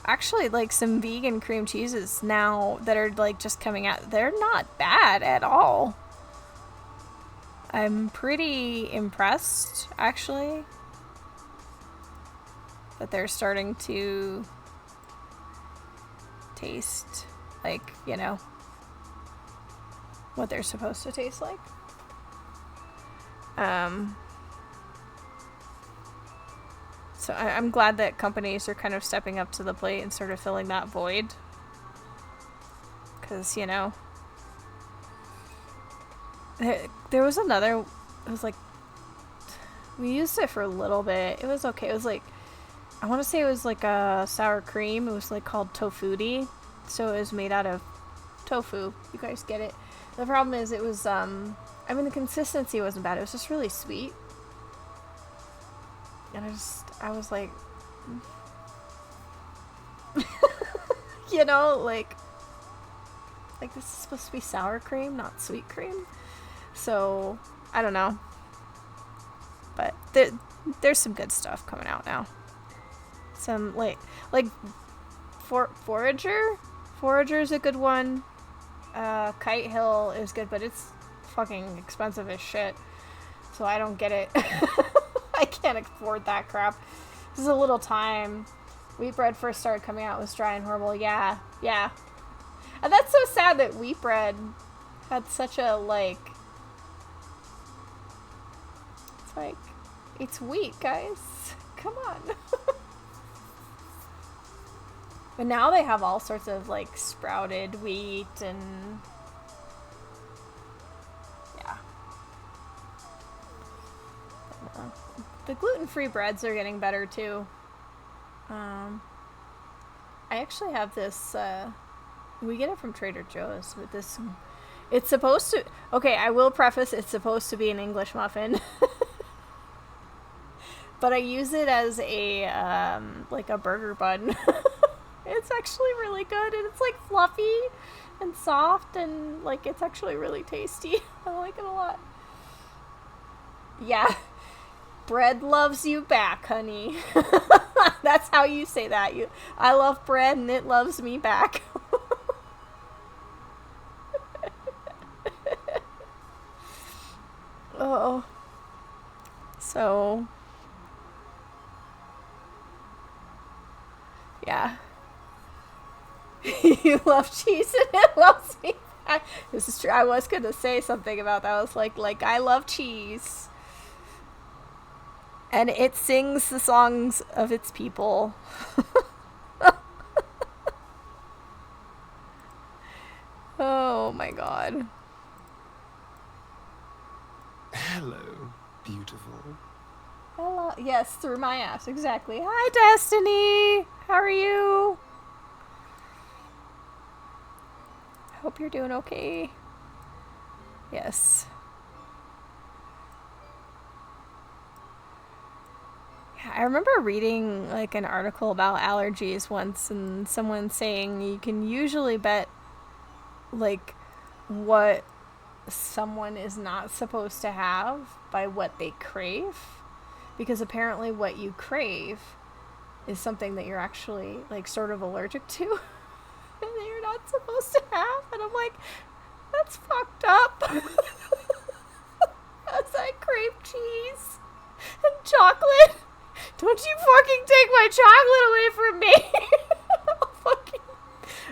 actually, like, some vegan cream cheeses now that are, like, just coming out. They're not bad at all. I'm pretty impressed, actually, that they're starting to taste like, you know, what they're supposed to taste like. So I'm glad that companies are kind of stepping up to the plate and sort of filling that void. Because, you know, there was another, it was like, we used it for a little bit. It was okay. It was like, I want to say it was like a sour cream. It was like called Tofutti. So it was made out of tofu. You guys get it. The problem is it was, I mean, the consistency wasn't bad. It was just really sweet. And I was like, you know, like this is supposed to be sour cream, not sweet cream. So, I don't know. But there's some good stuff coming out now. Some, like Forager? Forager's a good one. Kite Hill is good, but it's fucking expensive as shit. So I don't get it. I can't afford that crap. This is a little time. Wheat bread first started coming out, it was dry and horrible. Yeah. And that's so sad that wheat bread had such a, like... It's like... It's wheat, guys. Come on. But now they have all sorts of, like, sprouted wheat and... Yeah. The gluten-free breads are getting better, too. I actually have this, we get it from Trader Joe's with this... It's supposed to... Okay, I will preface, it's supposed to be an English muffin. But I use it as a, like a burger bun. It's actually really good, and it's, like, fluffy and soft, and, like, it's actually really tasty. I like it a lot. Yeah. Bread loves you back, honey. That's how you say that. I love bread, and it loves me back. Oh. So... Yeah. You love cheese and it loves me. This is true. I was gonna say something about that. I was like I love cheese. And it sings the songs of its people. Oh my god. Hello, beautiful. Hello. Yes, through my ass. Exactly. Hi, Destiny. How are you? Hope you're doing okay. Yes. Yeah, I remember reading like an article about allergies once, and someone saying you can usually bet like what someone is not supposed to have by what they crave, because apparently what you crave is something that you're actually like sort of allergic to. And you're not supposed to have. And I'm like, that's fucked up. As I crave cheese and chocolate. Don't you fucking take my chocolate away from me.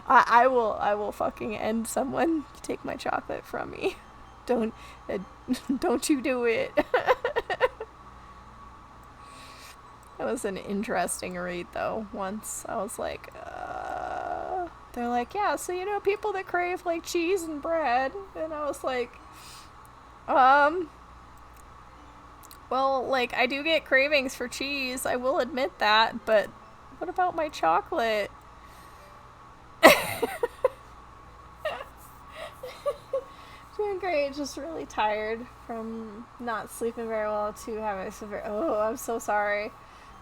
I will fucking end someone to take my chocolate from me. Don't you do it. That was an interesting read, though. Once I was like, they're like, yeah, so, you know, people that crave, like, cheese and bread. And I was like, well, like, I do get cravings for cheese. I will admit that. But what about my chocolate? Doing great. Just really tired from not sleeping very well to having severe... Oh, I'm so sorry.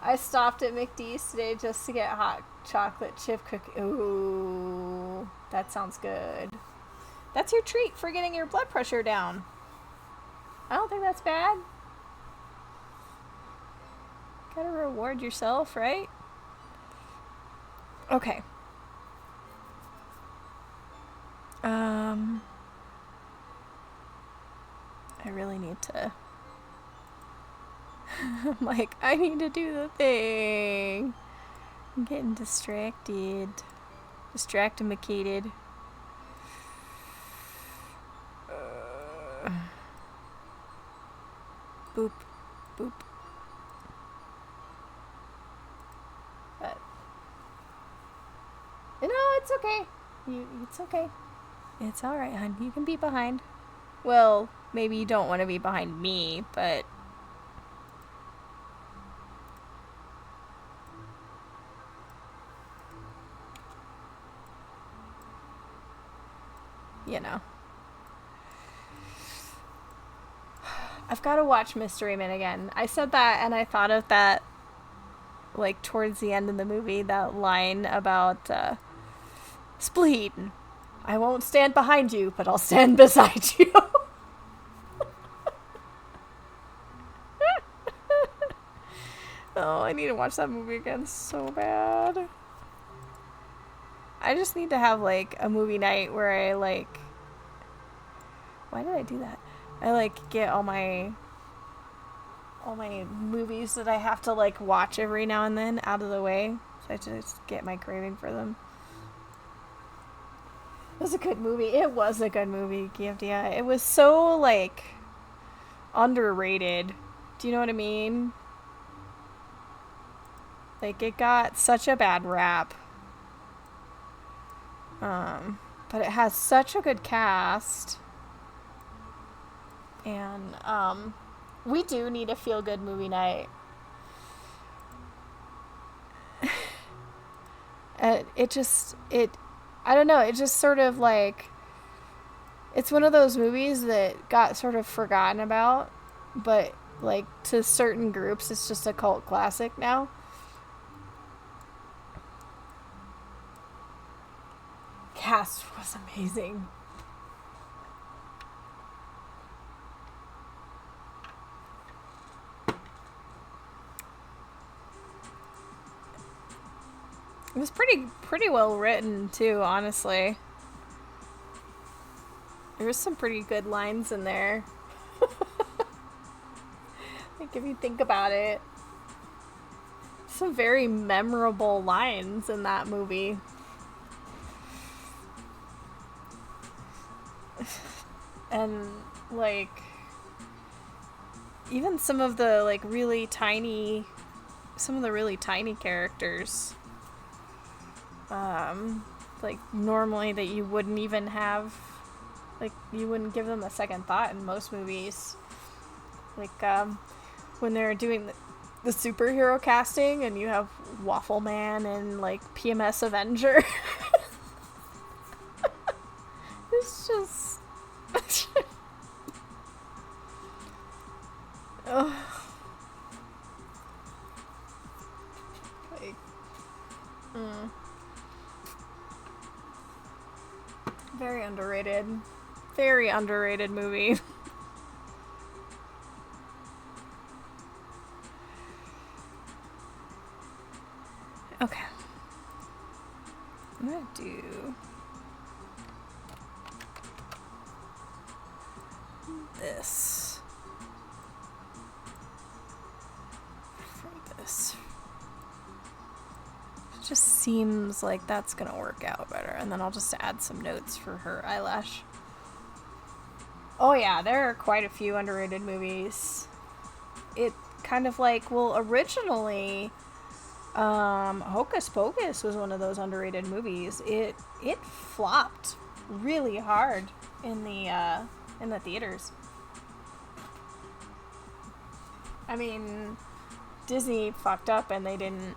I stopped at McD's today just to get hot chocolate chip cookie. Ooh, that sounds good. That's your treat for getting your blood pressure down. I don't think that's bad. Gotta reward yourself, right? Okay. I really need to. I'm like, I need to do the thing. I'm getting distracted. Distractimacated. Boop. Boop. But. No, it's okay. It's okay. It's alright, hon. You can be behind. Well, maybe you don't want to be behind me, but. You know. I've got to watch Mystery Man again. I said that and I thought of that, like, towards the end of the movie, that line about, Spleen. I won't stand behind you, but I'll stand beside you. Oh, I need to watch that movie again so bad. I just need to have, like, a movie night where I, like... Why did I do that? I, like, get all my movies that I have to, like, watch every now and then out of the way. So I just get my craving for them. It was a good movie. It was a good movie, Giafdia. It was so, like, underrated. Do you know what I mean? Like, it got such a bad rap. But it has such a good cast. And, we do need a feel-good movie night. I don't know, it just sort of, like, it's one of those movies that got sort of forgotten about, but, like, to certain groups, it's just a cult classic now. Cast was amazing. It was pretty well written too, honestly. There was some pretty good lines in there. Like, if you think about it, some very memorable lines in that movie. And, like, even some of the, like, really tiny characters, like, normally that you wouldn't even have, like, you wouldn't give them a second thought in most movies. Like, when they're doing the superhero casting and you have Waffle Man and, like, PMS Avenger. It's just... oh. Like, very underrated. Very underrated movie. Okay. I'm gonna do this for this. It just seems like that's gonna work out better, and then I'll just add some notes for her eyelash. Oh yeah, there are quite a few underrated movies. It kind of like, well, originally, Hocus Pocus was one of those underrated movies. It flopped really hard in the theaters. I mean, Disney fucked up and they didn't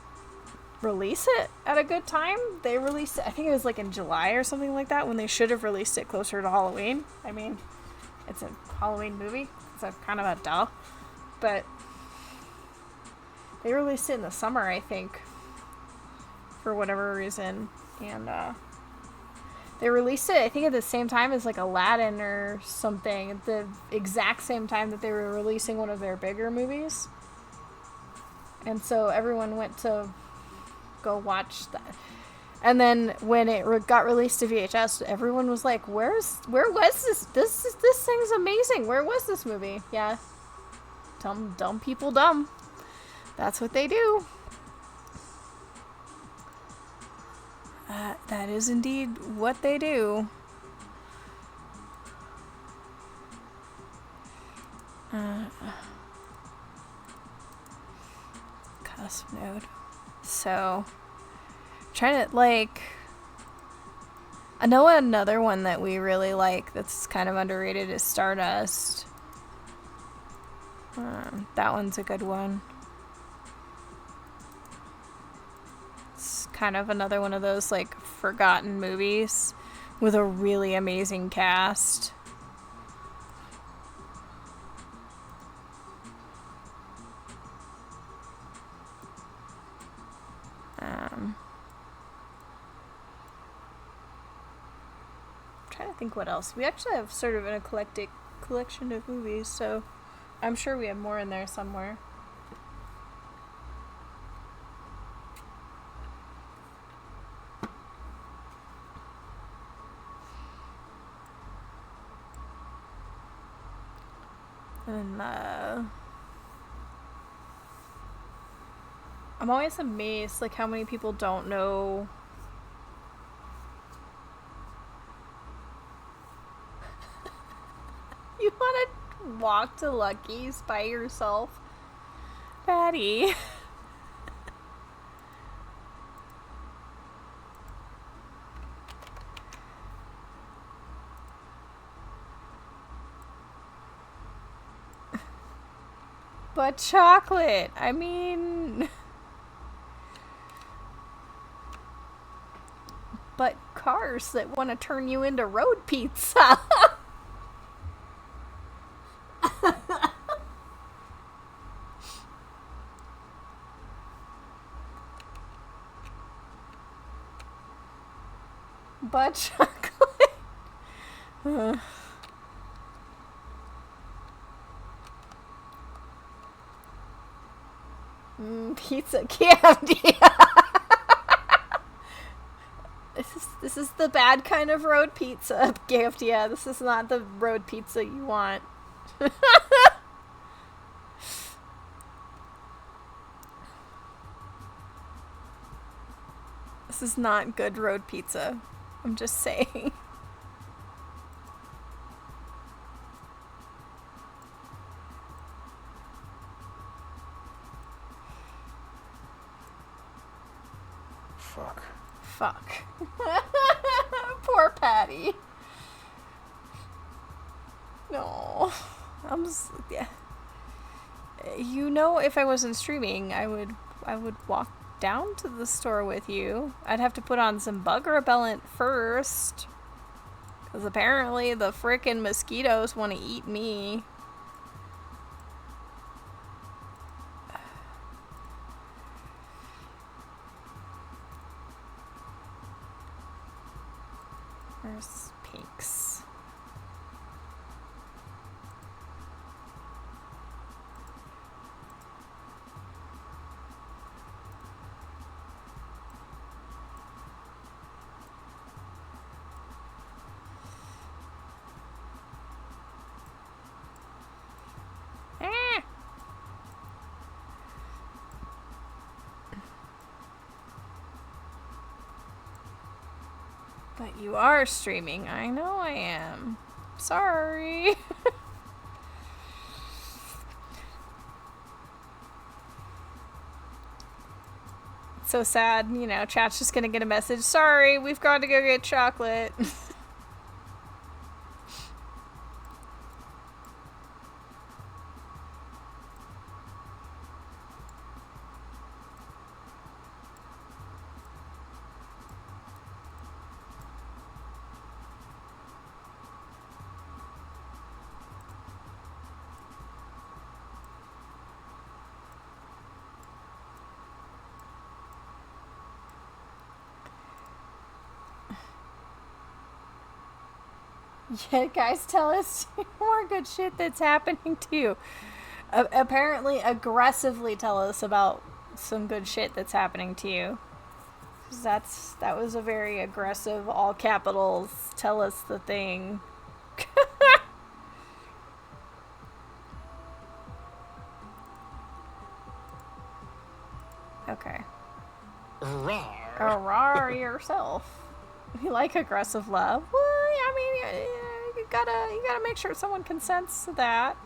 release it at a good time. They released it, I think it was like in July or something like that, when they should have released it closer to Halloween. I mean, it's a Halloween movie, so kind of a duh. But they released it in the summer, I think, for whatever reason. And they released it, I think, at the same time as like Aladdin or something, at the exact same time that they were releasing one of their bigger movies. And so everyone went to go watch that. And then when it got released to VHS, everyone was like, where was this? This thing's amazing. Where was this movie? Yeah. Dumb people dumb. That's what they do. That is indeed what they do. Cusp node. So, trying to, like, I know another one that we really like that's kind of underrated is Stardust. That one's a good one. It's kind of another one of those, like, forgotten movies with a really amazing cast. Trying to think what else. We actually have sort of an eclectic collection of movies, so I'm sure we have more in there somewhere. And I'm always amazed, like, how many people don't know. You want to walk to Lucky's by yourself? Patty. But chocolate, I mean... But cars that want to turn you into road pizza. But chocolate. Pizza candy. This is the bad kind of road pizza gift. Yeah, this is not the road pizza you want. This is not good road pizza. I'm just saying. Fuck. Poor Patty. No. Yeah. You know, if I wasn't streaming, I would walk down to the store with you. I'd have to put on some bug repellent first. Because apparently the frickin' mosquitoes want to eat me. Where's Pinks? But you are streaming. I know I am. Sorry. It's so sad, you know, chat's just gonna get a message. Sorry, we've got to go get chocolate. Yeah, guys, tell us more good shit that's happening to you. Apparently, aggressively tell us about some good shit that's happening to you. That was a very aggressive, all capitals, tell us the thing. Okay. Rawr. Rar yourself. You like aggressive love? Well, I mean, you gotta make sure someone consents to that.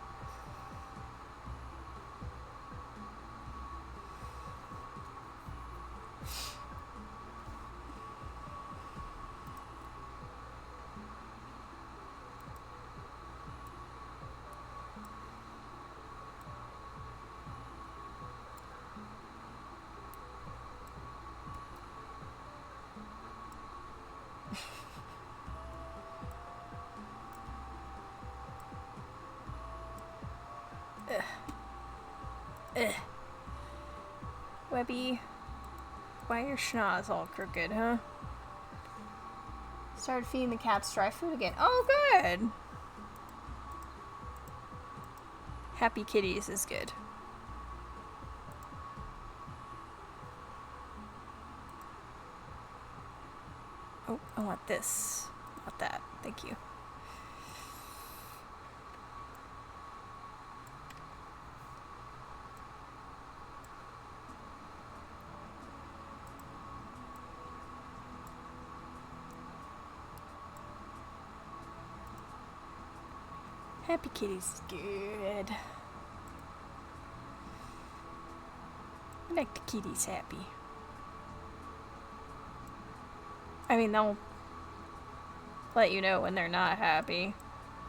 Ugh. Webby, why are your schnoz all crooked, huh? Started feeding the cats dry food again. Oh, good. Happy kitties is good. Oh, I want this. I want that. Thank you. Happy kitties is good. I like the kitties happy. I mean, they'll let you know when they're not happy.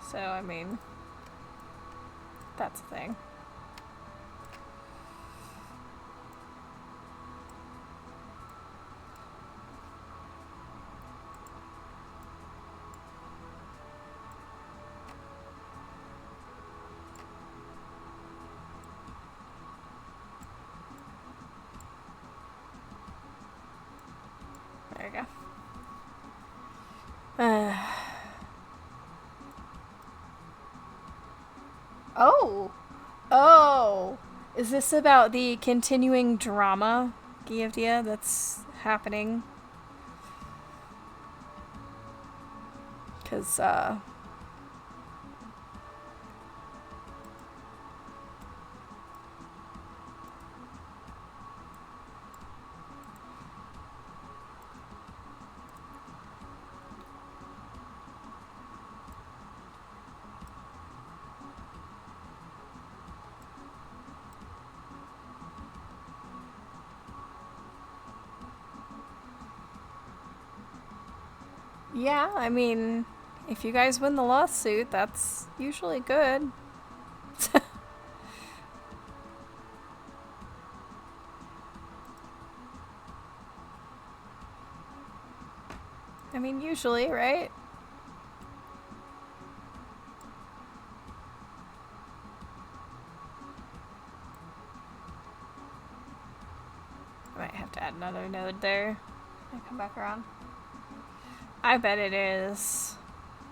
So, I mean, that's a thing. There you go. Oh! Oh! Is this about the continuing drama, Giavdia, that's happening? Because, yeah, I mean, if you guys win the lawsuit, that's usually good. I mean, usually, right? I might have to add another node there. And come back around. I bet it is.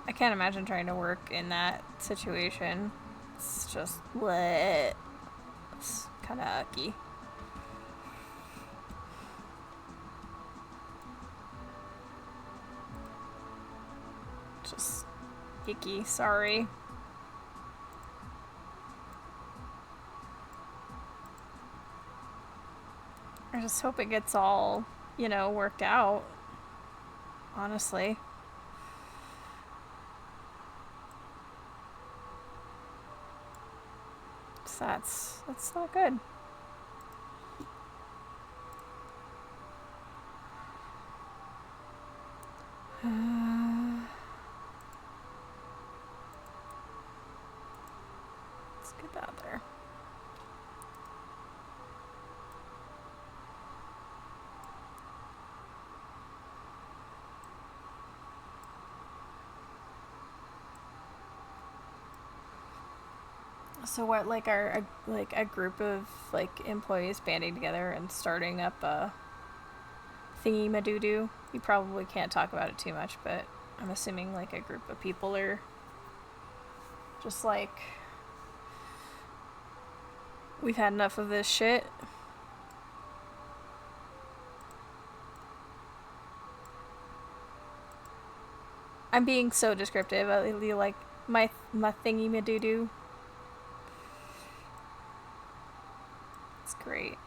I can't imagine trying to work in that situation. It's just what? It's kind of icky. Just icky. Sorry. I just hope it gets all, worked out. Honestly. So that's not good. Let's get that there. So what, like, are like a group of like employees banding together and starting up a thingy madoo? You probably can't talk about it too much, but I'm assuming like a group of people are just like, we've had enough of this shit. I'm being so descriptive. You like my thingy ma doo doo. It's great.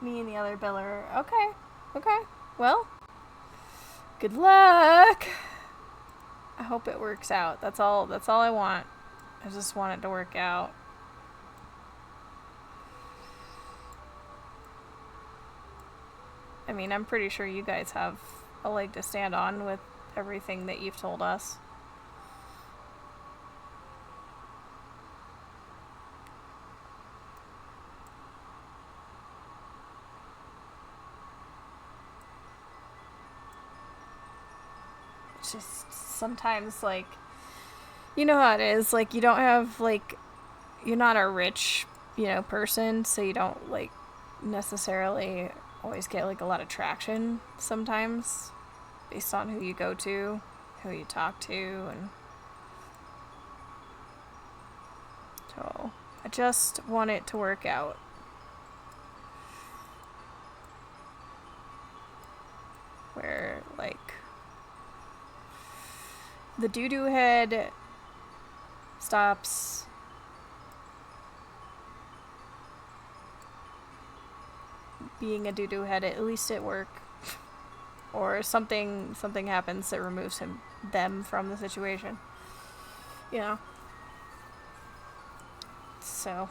Me and the other biller. Okay. Okay. Well, good luck. I hope it works out. That's all I want. I just want it to work out. I mean, I'm pretty sure you guys have a leg to stand on with everything that you've told us. It's just sometimes, like, you know how it is. Like, you don't have, like, you're not a rich, person, so you don't, like, necessarily always get, like, a lot of traction sometimes based on who you go to, who you talk to, and so I just want it to work out. Where, like, the doo-doo head stops being a doo-doo head, at least at work. Or something happens that removes them from the situation. So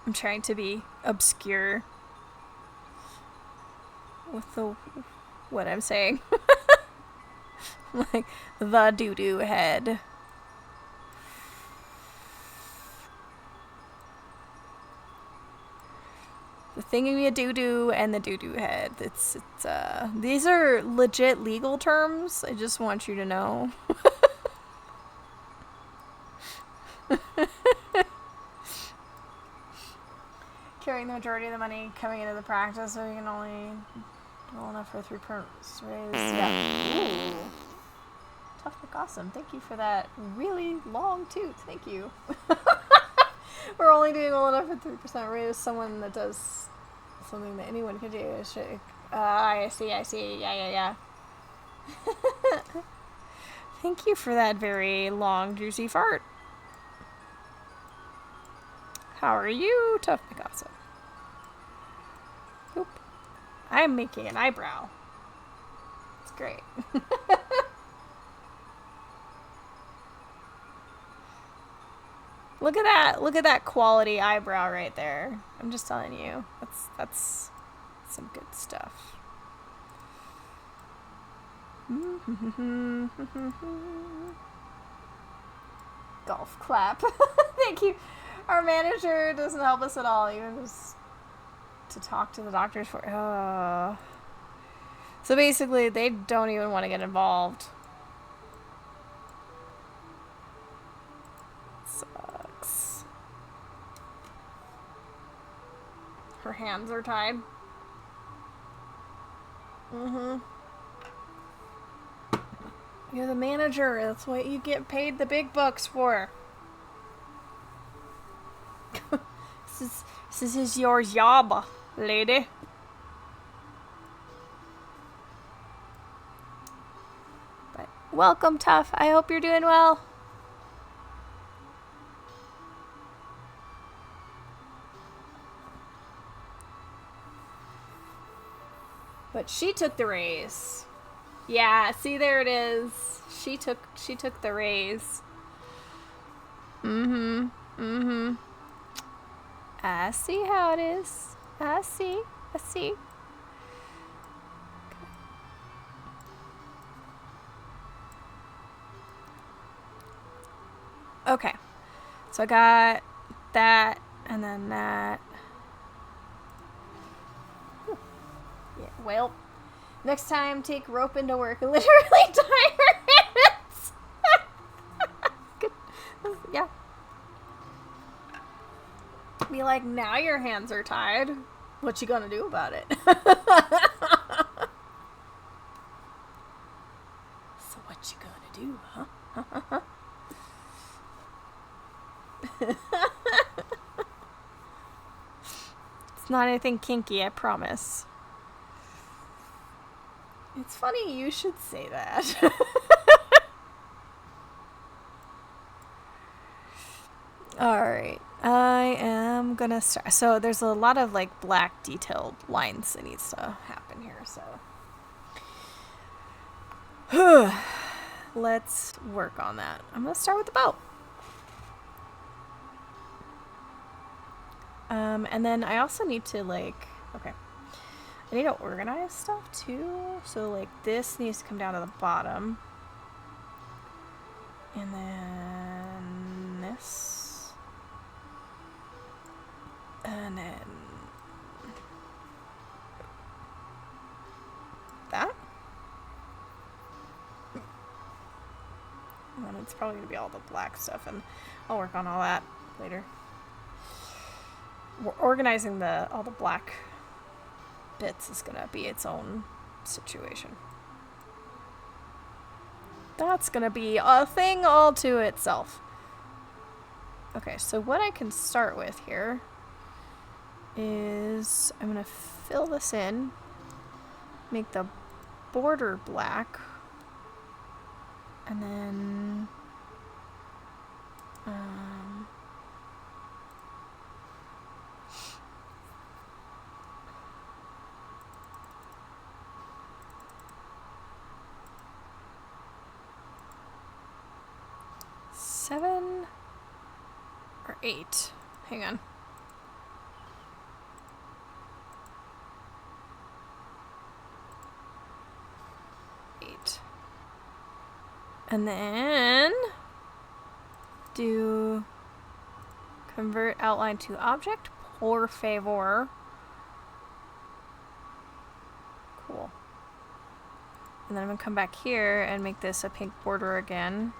I'm trying to be obscure with what I'm saying. Like, the doo-doo head. The thingy doo-doo and the doo-doo head. It's these are legit legal terms. I just want you to know. Carrying the majority of the money coming into the practice, so you can only roll enough for 3 perks raise. Yeah. Ooh. Tough but awesome. Thank you for that really long tooth. Thank you. We're only doing well enough for 3% raise. Someone that does something that anyone can do. I see. Yeah. Thank you for that very long, juicy fart. How are you, Tough Picasso? Oop. I'm making an eyebrow. It's great. Look at that quality eyebrow right there. I'm just telling you. That's some good stuff. Golf clap. Thank you. Our manager doesn't help us at all, even just to talk to the doctors for. So basically, they don't even want to get involved. Sucks. Her hands are tied. You're the manager. That's what you get paid the big bucks for. This is your job, lady. But welcome, Tough. I hope you're doing well. But she took the raise. Yeah, see, there it is. She took the raise. I see how it is. I see. Okay. So I got that, and then that. Yeah, well, next time, take rope into work and literally tie her hands. Good. Yeah. Be like, now your hands are tied. What you gonna do about it? So what you gonna do, huh? It's not anything kinky, I promise. It's funny you should say that. Alright, I am gonna start. So there's a lot of like black detailed lines that needs to happen here, so. Let's work on that. I'm gonna start with the boat. And then I also need to like, okay. I need to organize stuff too. So like this needs to come down to the bottom. And then this. And then that. And then it's probably going to be all the black stuff, and I'll work on all that later. We're organizing all the black bits is going to be its own situation. That's going to be a thing all to itself. Okay, so what I can start with here is I'm going to fill this in, make the border black, and then seven or eight. Hang on. Eight. And then do convert outline to object, por favor. Cool. And then I'm gonna come back here and make this a pink border again.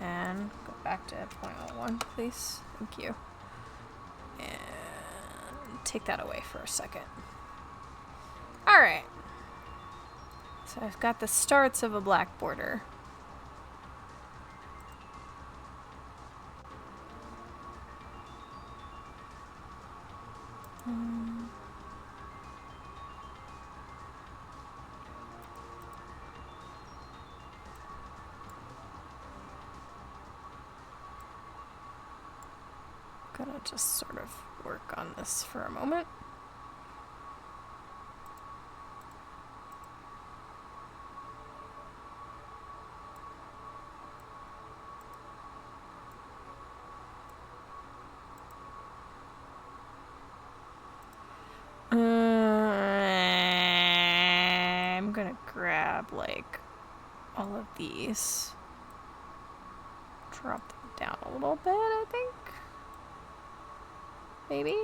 And go back to 0.01, please. Thank you. And take that away for a second. Alright. So I've got the starts of a black border. Gonna just sort of work on this for a moment. I'm gonna grab like all of these, drop them down a little bit, I think. Maybe.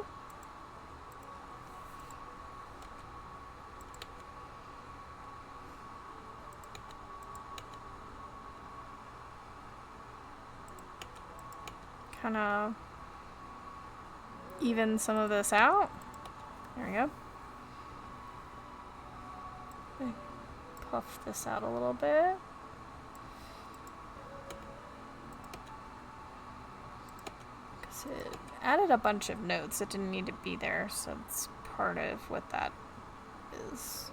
Kind of even some of this out. There we go. Puff this out a little bit. Because it added a bunch of notes that didn't need to be there, so it's part of what that is.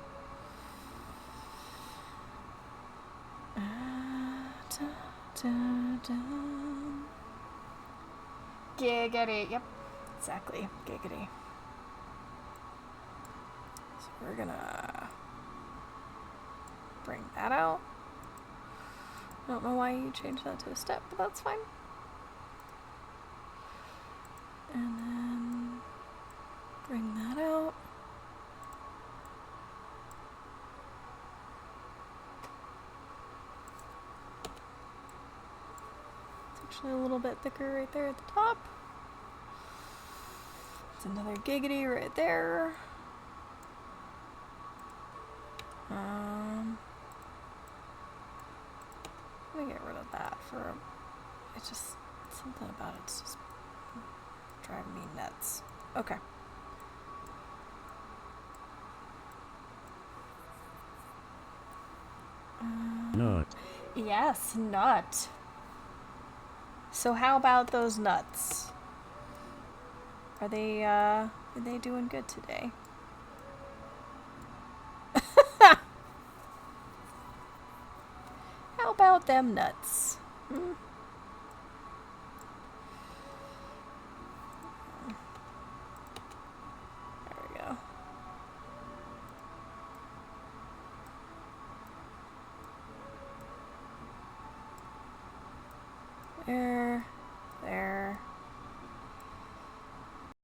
Giggity. Yep, exactly. Giggity. So we're gonna bring that out. I don't know why you changed that to a step, but that's fine. And then bring that out. It's actually a little bit thicker right there at the top. It's another giggity right there. I'm gonna get rid of that for it's just something about it's just driving me nuts. Okay. Nut. Yes, nut. So how about those nuts? Are they doing good today? How about them nuts? Hmm? There we go. There.